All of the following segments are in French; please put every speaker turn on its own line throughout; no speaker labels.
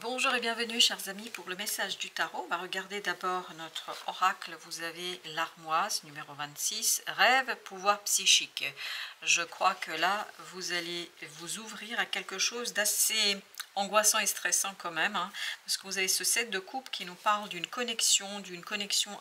Bonjour et bienvenue chers amis pour le message du tarot. On va regarder d'abord notre oracle. Vous avez l'armoise numéro 26, rêve, pouvoir psychique. Je crois que là vous allez vous ouvrir à quelque chose d'assez angoissant et stressant quand même, hein, parce que vous avez ce 7 de coupe qui nous parle d'une connexion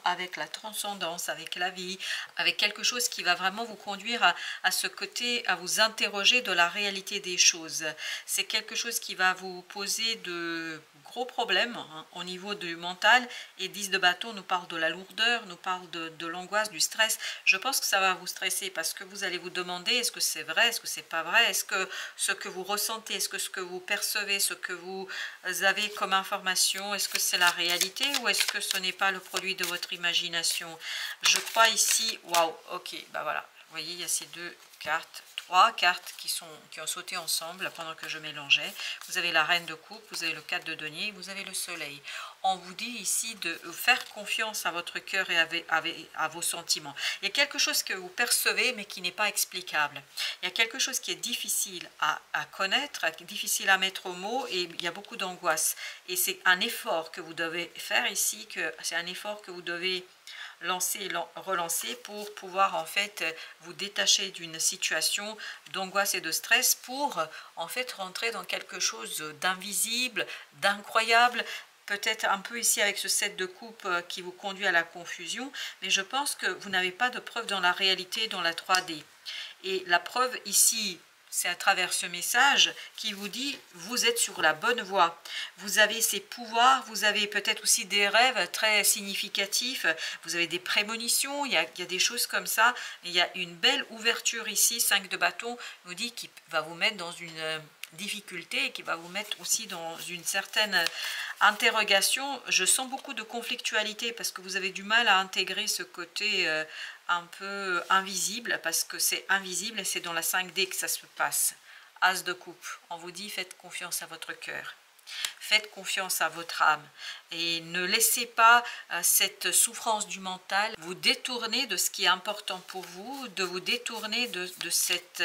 avec la transcendance, avec la vie, avec quelque chose qui va vraiment vous conduire à ce côté, à vous interroger de la réalité des choses. C'est quelque chose qui va vous poser de gros problèmes, hein, au niveau du mental, et 10 de bâton nous parle de la lourdeur, nous parle de l'angoisse, du stress. Je pense que ça va vous stresser parce que vous allez vous demander est-ce que c'est vrai, est-ce que c'est pas vrai, est-ce que ce que vous ressentez, est-ce que ce que vous percevez, ce que vous avez comme information, est-ce que c'est la réalité ou est-ce que ce n'est pas le produit de votre imagination? Je crois ici, waouh, ok, bah voilà, vous voyez, il y a ces deux cartes, trois cartes qui ont sauté ensemble pendant que je mélangeais. Vous avez la reine de coupe, vous avez le 4 de denier, vous avez le soleil. On vous dit ici de faire confiance à votre cœur et à vos sentiments. Il y a quelque chose que vous percevez mais qui n'est pas explicable. Il y a quelque chose qui est difficile à connaître, difficile à mettre au mot, et il y a beaucoup d'angoisse. Et c'est un effort que vous devez faire ici, c'est un effort que vous devez lancer et relancer pour pouvoir en fait vous détacher d'une situation d'angoisse et de stress pour en fait rentrer dans quelque chose d'invisible, d'incroyable. Peut-être un peu ici avec ce 7 de coupe qui vous conduit à la confusion, mais je pense que vous n'avez pas de preuve dans la réalité, dans la 3D. Et la preuve ici, c'est à travers ce message qui vous dit vous êtes sur la bonne voie. Vous avez ces pouvoirs, vous avez peut-être aussi des rêves très significatifs, vous avez des prémonitions, il y a des choses comme ça. Il y a une belle ouverture ici, 5 de bâton, vous dit qui va vous mettre dans une difficulté et qui va vous mettre aussi dans une certaine interrogation. Je sens beaucoup de conflictualité parce que vous avez du mal à intégrer ce côté un peu invisible, parce que c'est invisible et c'est dans la 5D que ça se passe. As de coupe, on vous dit faites confiance à votre cœur. Faites confiance à votre âme et ne laissez pas cette souffrance du mental vous détourner de ce qui est important pour vous, de vous détourner de cette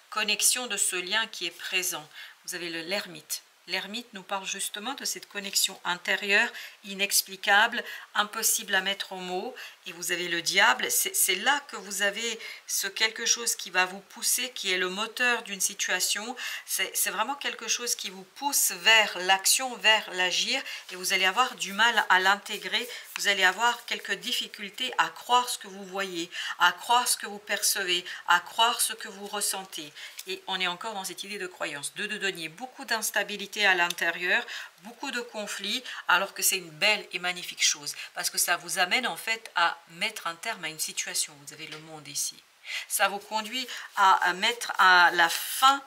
connexion, de ce lien qui est présent. Vous avez l'ermite. L'ermite nous parle justement de cette connexion intérieure, inexplicable, impossible à mettre en mots. Et vous avez le diable, c'est là que vous avez ce quelque chose qui va vous pousser, qui est le moteur d'une situation. C'est vraiment quelque chose qui vous pousse vers l'action, vers l'agir, et vous allez avoir du mal à l'intégrer. Vous allez avoir quelques difficultés à croire ce que vous voyez, à croire ce que vous percevez, à croire ce que vous ressentez. Et on est encore dans cette idée de croyance. 2 de denier, beaucoup d'instabilité à l'intérieur, beaucoup de conflits, alors que c'est une belle et magnifique chose, parce que ça vous amène en fait à mettre un terme à une situation. Vous avez le monde ici. Ça vous conduit à mettre à la fin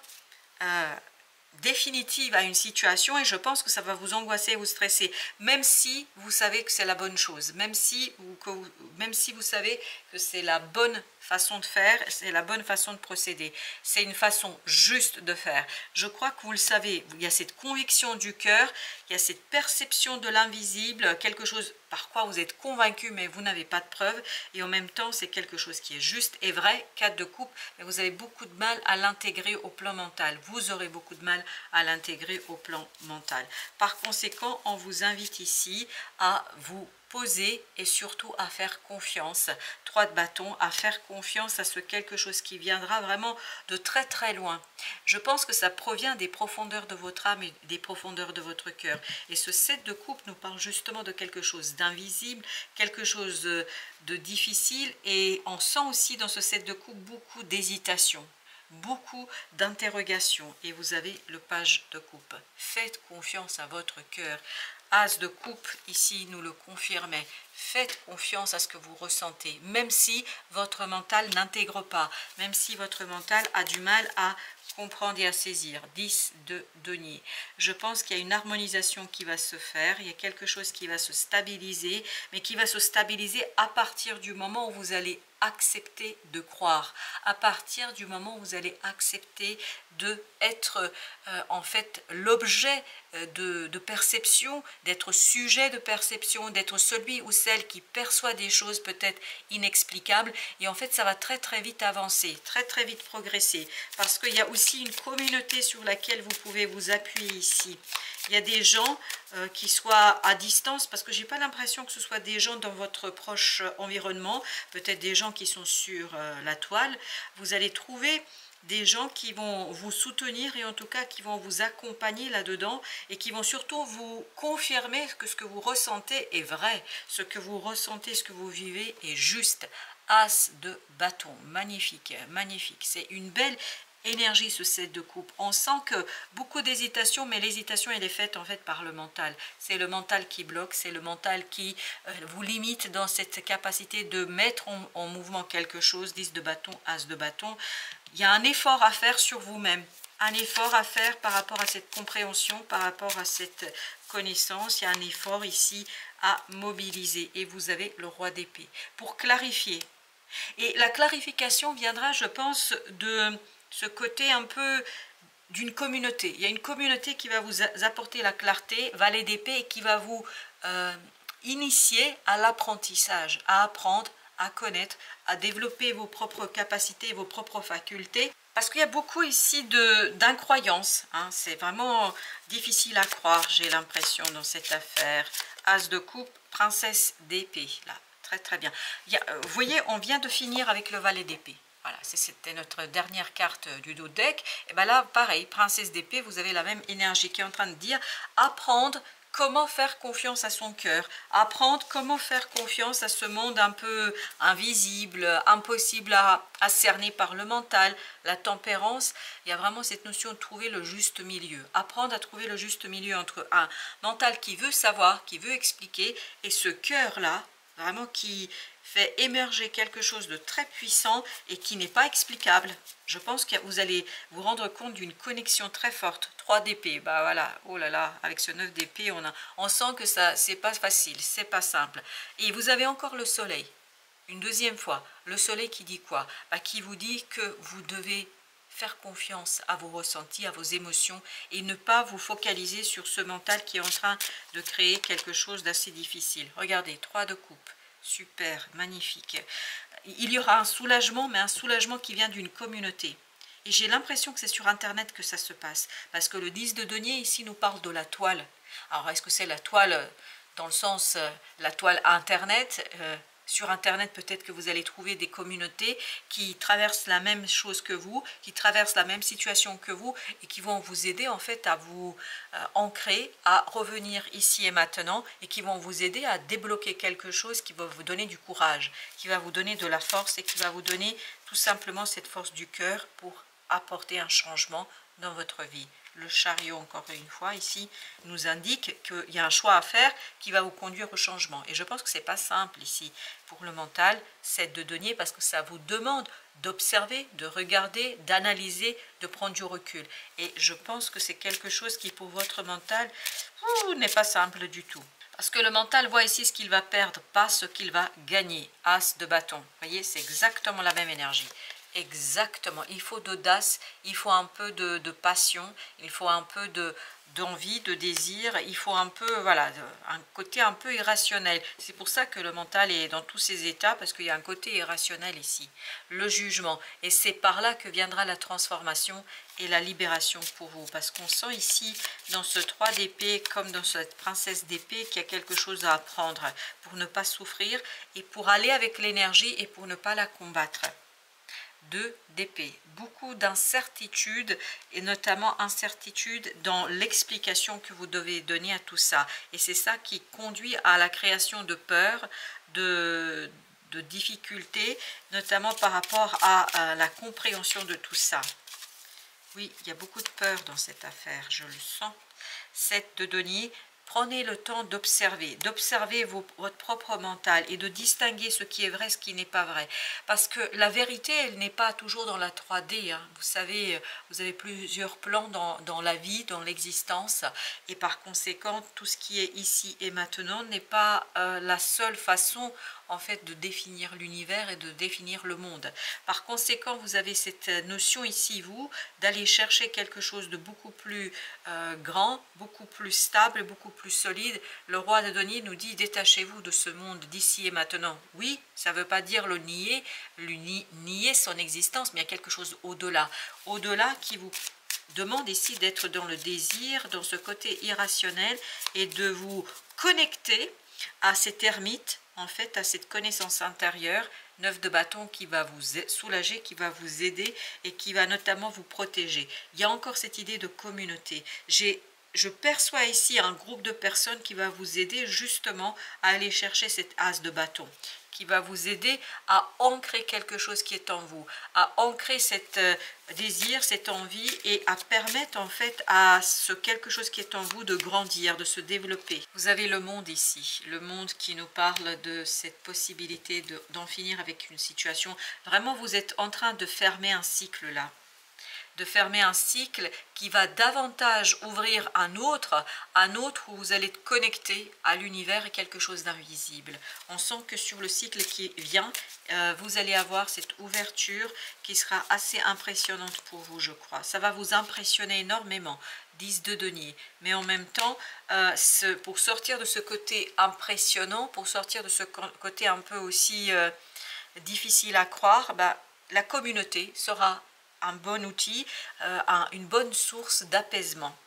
définitive à une situation, et je pense que ça va vous angoisser, vous stresser, même si vous savez que c'est la bonne chose, même si vous savez que c'est la bonne façon de faire, c'est la bonne façon de procéder, c'est une façon juste de faire. Je crois que vous le savez, il y a cette conviction du cœur, il y a cette perception de l'invisible, quelque chose par quoi vous êtes convaincu mais vous n'avez pas de preuves, et en même temps c'est quelque chose qui est juste et vrai. 4 de coupe, mais vous avez beaucoup de mal à l'intégrer au plan mental, vous aurez beaucoup de mal à l'intégrer au plan mental. Par conséquent, on vous invite ici à vous poser et surtout à faire confiance. 3 de bâton, à faire confiance à ce quelque chose qui viendra vraiment de très très loin. Je pense que ça provient des profondeurs de votre âme et des profondeurs de votre cœur. Et ce 7 de coupe nous parle justement de quelque chose d'invisible, quelque chose de difficile, et on sent aussi dans ce 7 de coupe beaucoup d'hésitation, beaucoup d'interrogations, et vous avez le page de coupe. Faites confiance à votre cœur. As de coupe, ici, nous le confirmait. Faites confiance à ce que vous ressentez, même si votre mental n'intègre pas, même si votre mental a du mal à comprendre et à saisir. 10 de denier. Je pense qu'il y a une harmonisation qui va se faire, il y a quelque chose qui va se stabiliser, mais qui va se stabiliser à partir du moment où vous allez accepter de croire, à partir du moment où vous allez accepter de être en fait l'objet de perception, d'être sujet de perception, d'être celui ou celle qui perçoit des choses peut-être inexplicables, et en fait ça va très très vite avancer, très très vite progresser, parce qu'il y a aussi une communauté sur laquelle vous pouvez vous appuyer ici. il y a des gens qui soient à distance, parce que j'ai pas l'impression que ce soit des gens dans votre proche environnement, peut-être des gens qui sont sur la toile. Vous allez trouver des gens qui vont vous soutenir et en tout cas qui vont vous accompagner là-dedans et qui vont surtout vous confirmer que ce que vous ressentez est vrai, ce que vous ressentez, ce que vous vivez est juste. As de bâton, magnifique, magnifique. C'est une belle énergie ce 7 de coupe. On sent que beaucoup d'hésitation, mais l'hésitation elle est faite en fait par le mental. C'est le mental qui bloque, c'est le mental qui vous limite dans cette capacité de mettre en mouvement quelque chose. 10 de bâton, as de bâton. Il y a un effort à faire sur vous-même, un effort à faire par rapport à cette compréhension, par rapport à cette connaissance. Il y a un effort ici à mobiliser et vous avez le roi d'épée pour clarifier. Et la clarification viendra, je pense, de ce côté un peu d'une communauté. Il y a une communauté qui va vous apporter la clarté, valet d'épée, et qui va vous initier à l'apprentissage, à apprendre, à connaître, à développer vos propres capacités, vos propres facultés. Parce qu'il y a beaucoup ici d'incroyances. Hein. C'est vraiment difficile à croire, j'ai l'impression, dans cette affaire. As de coupe, princesse d'épée, là. Très très bien. Vous voyez, on vient de finir avec le valet d'épée. Voilà, c'était notre dernière carte du dos de deck. Et bien là, pareil, princesse d'épée, vous avez la même énergie qui est en train de dire apprendre comment faire confiance à son cœur, apprendre comment faire confiance à ce monde un peu invisible, impossible à cerner par le mental, la tempérance. Il y a vraiment cette notion de trouver le juste milieu, apprendre à trouver le juste milieu entre un mental qui veut savoir, qui veut expliquer, et ce cœur-là, vraiment qui fait émerger quelque chose de très puissant et qui n'est pas explicable. Je pense que vous allez vous rendre compte d'une connexion très forte. 3 d'épée, bah voilà, oh là là, avec ce 9 d'épée, on sent que ça, c'est pas facile, c'est pas simple. Et vous avez encore le soleil, une deuxième fois. Le soleil qui dit quoi? Qui vous dit que vous devez faire confiance à vos ressentis, à vos émotions et ne pas vous focaliser sur ce mental qui est en train de créer quelque chose d'assez difficile. Regardez, 3 de coupe. Super, magnifique. Il y aura un soulagement, mais un soulagement qui vient d'une communauté. Et j'ai l'impression que c'est sur Internet que ça se passe. Parce que le 10 de denier, ici, nous parle de la toile. Alors, est-ce que c'est la toile dans le sens, la toile Internet sur Internet, peut-être que vous allez trouver des communautés qui traversent la même chose que vous, qui traversent la même situation que vous et qui vont vous aider en fait à vous ancrer, à revenir ici et maintenant et qui vont vous aider à débloquer quelque chose qui va vous donner du courage, qui va vous donner de la force et qui va vous donner tout simplement cette force du cœur pour apporter un changement dans votre vie. Le chariot, encore une fois, ici, nous indique qu'il y a un choix à faire qui va vous conduire au changement. Et je pense que ce n'est pas simple ici pour le mental, 7 de denier, parce que ça vous demande d'observer, de regarder, d'analyser, de prendre du recul. Et je pense que c'est quelque chose qui, pour votre mental, n'est pas simple du tout. Parce que le mental voit ici ce qu'il va perdre, pas ce qu'il va gagner. As de bâton. Vous voyez, c'est exactement la même énergie. Exactement, il faut d'audace, il faut un peu de passion, il faut un peu d'envie, de désir, il faut un peu, voilà, un côté un peu irrationnel. C'est pour ça que le mental est dans tous ses états, parce qu'il y a un côté irrationnel ici, le jugement. Et c'est par là que viendra la transformation et la libération pour vous. Parce qu'on sent ici, dans ce 3 d'épée, comme dans cette princesse d'épée, qu'il y a quelque chose à apprendre pour ne pas souffrir et pour aller avec l'énergie et pour ne pas la combattre. 2 d'épée, beaucoup d'incertitudes et notamment incertitude dans l'explication que vous devez donner à tout ça. Et c'est ça qui conduit à la création de peur, de difficultés, notamment par rapport à la compréhension de tout ça. Oui, il y a beaucoup de peur dans cette affaire, je le sens. 7 de denier. Prenez le temps d'observer votre propre mental et de distinguer ce qui est vrai, ce qui n'est pas vrai. Parce que la vérité, elle n'est pas toujours dans la 3D. Hein. Vous savez, vous avez plusieurs plans dans la vie, dans l'existence. Et par conséquent, tout ce qui est ici et maintenant n'est pas la seule façon en fait de définir l'univers et de définir le monde. Par conséquent, vous avez cette notion ici, vous, d'aller chercher quelque chose de beaucoup plus grand, beaucoup plus stable, beaucoup plus solide. Le roi de denier nous dit, détachez-vous de ce monde d'ici et maintenant. Oui, ça ne veut pas dire le nier son existence, mais il y a quelque chose au-delà. Au-delà qui vous demande ici d'être dans le désir, dans ce côté irrationnel et de vous connecter à cette ermite, en fait, à cette connaissance intérieure, 9 de bâton qui va vous soulager, qui va vous aider et qui va notamment vous protéger. Il y a encore cette idée de communauté. Je perçois ici un groupe de personnes qui va vous aider justement à aller chercher cet as de bâton, qui va vous aider à ancrer quelque chose qui est en vous, à ancrer cet désir, cette envie et à permettre en fait à ce quelque chose qui est en vous de grandir, de se développer. Vous avez le monde ici, le monde qui nous parle de cette possibilité d'en finir avec une situation. Vraiment, vous êtes en train de fermer un cycle là. De fermer un cycle qui va davantage ouvrir un autre où vous allez être connecté à l'univers et quelque chose d'invisible. On sent que sur le cycle qui vient, vous allez avoir cette ouverture qui sera assez impressionnante pour vous, je crois. Ça va vous impressionner énormément, 10 de denier. Mais en même temps, pour sortir de ce côté impressionnant, pour sortir de ce côté un peu aussi difficile à croire, la communauté sera un bon outil, une bonne source d'apaisement.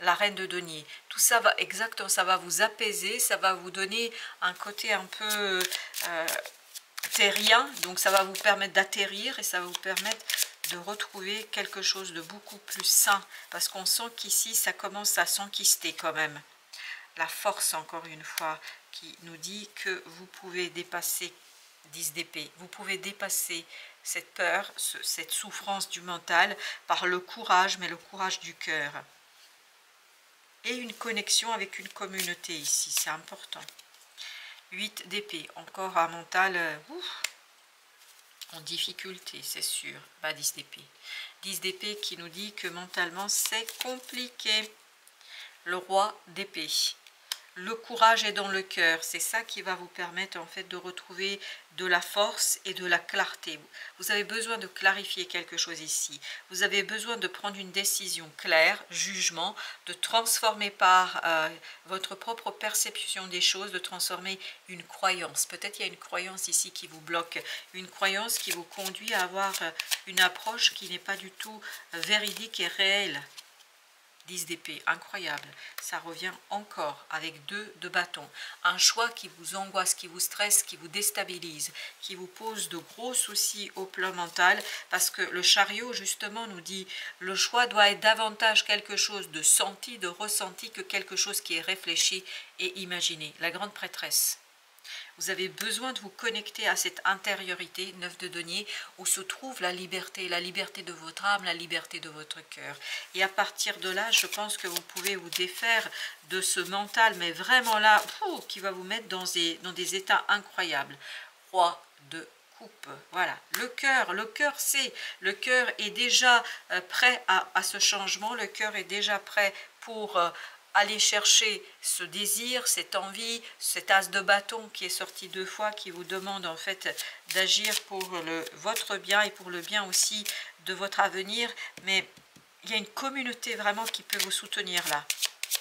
La reine de denier, tout ça va exactement, ça va vous apaiser, ça va vous donner un côté un peu terrien, donc ça va vous permettre d'atterrir et ça va vous permettre de retrouver quelque chose de beaucoup plus sain, parce qu'on sent qu'ici ça commence à s'enquister quand même. La force, encore une fois, qui nous dit que vous pouvez dépasser 10 d'épée, vous pouvez dépasser cette peur, cette souffrance du mental par le courage, mais le courage du cœur. Et une connexion avec une communauté ici, c'est important. 8 d'épée, encore un mental en difficulté, c'est sûr. 10 d'épée. 10 d'épée qui nous dit que mentalement c'est compliqué. Le roi d'épée. Le courage est dans le cœur, c'est ça qui va vous permettre en fait de retrouver de la force et de la clarté. Vous avez besoin de clarifier quelque chose ici. Vous avez besoin de prendre une décision claire, jugement, de transformer par votre propre perception des choses, de transformer une croyance. Peut-être il y a une croyance ici qui vous bloque, une croyance qui vous conduit à avoir une approche qui n'est pas du tout véridique et réelle. 10 d'épée, incroyable, ça revient encore avec 2 de bâton, un choix qui vous angoisse, qui vous stresse, qui vous déstabilise, qui vous pose de gros soucis au plan mental, parce que le chariot justement nous dit le choix doit être davantage quelque chose de senti, de ressenti que quelque chose qui est réfléchi et imaginé. La grande prêtresse. Vous avez besoin de vous connecter à cette intériorité, 9 de denier, où se trouve la liberté de votre âme, la liberté de votre cœur. Et à partir de là, je pense que vous pouvez vous défaire de ce mental, mais vraiment là, qui va vous mettre dans des états incroyables. Roi de coupe, voilà. Le cœur est déjà prêt à ce changement, le cœur est déjà prêt pour aller chercher ce désir, cette envie, cet as de bâton qui est sorti 2 fois, qui vous demande en fait d'agir pour votre bien et pour le bien aussi de votre avenir. Mais il y a une communauté vraiment qui peut vous soutenir là.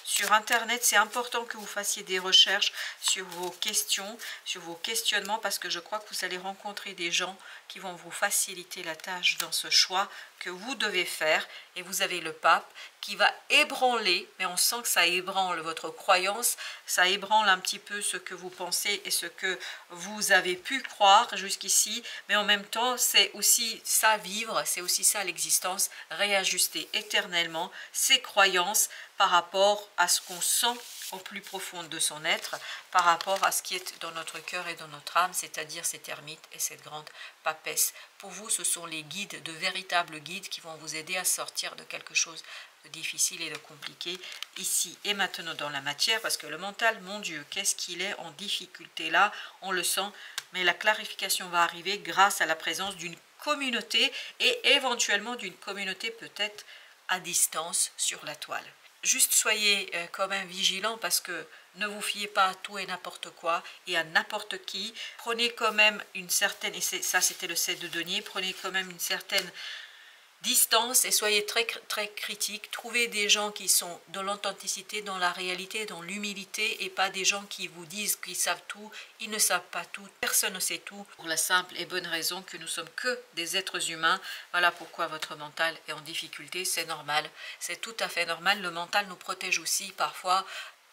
Sur Internet, c'est important que vous fassiez des recherches sur vos questions, sur vos questionnements, parce que je crois que vous allez rencontrer des gens qui vont vous faciliter la tâche dans ce choix que vous devez faire. Et vous avez le pape qui va ébranler, mais on sent que ça ébranle votre croyance, ça ébranle un petit peu ce que vous pensez et ce que vous avez pu croire jusqu'ici, mais en même temps, c'est aussi ça vivre, c'est aussi ça l'existence, réajuster éternellement ses croyances par rapport à ce qu'on sent au plus profond de son être, par rapport à ce qui est dans notre cœur et dans notre âme, c'est-à-dire cette ermite et cette grande papesse. Pour vous, ce sont les guides, de véritables guides qui vont vous aider à sortir de quelque chose de difficile et de compliqué ici et maintenant dans la matière, parce que le mental, mon Dieu, qu'est-ce qu'il est en difficulté là, on le sent, mais la clarification va arriver grâce à la présence d'une communauté et éventuellement d'une communauté peut-être à distance sur la toile. Juste soyez quand même vigilants, parce que ne vous fiez pas à tout et n'importe quoi et à n'importe qui. Prenez quand même une certaine, et ça c'était le 7 de denier, prenez quand même une certaine distance et soyez très, très critiques. Trouvez des gens qui sont dans l'authenticité, dans la réalité, dans l'humilité et pas des gens qui vous disent qu'ils savent tout. Ils ne savent pas tout. Personne ne sait tout pour la simple et bonne raison que nous sommes que des êtres humains. Voilà pourquoi votre mental est en difficulté. C'est normal. C'est tout à fait normal. Le mental nous protège aussi parfois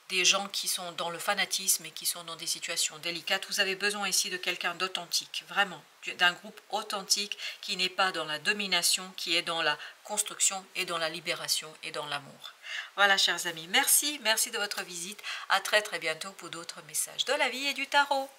des gens qui sont dans le fanatisme et qui sont dans des situations délicates. Vous avez besoin ici de quelqu'un d'authentique, vraiment, d'un groupe authentique qui n'est pas dans la domination, qui est dans la construction et dans la libération et dans l'amour. Voilà, chers amis, merci de votre visite. À très très bientôt pour d'autres messages de la vie et du tarot.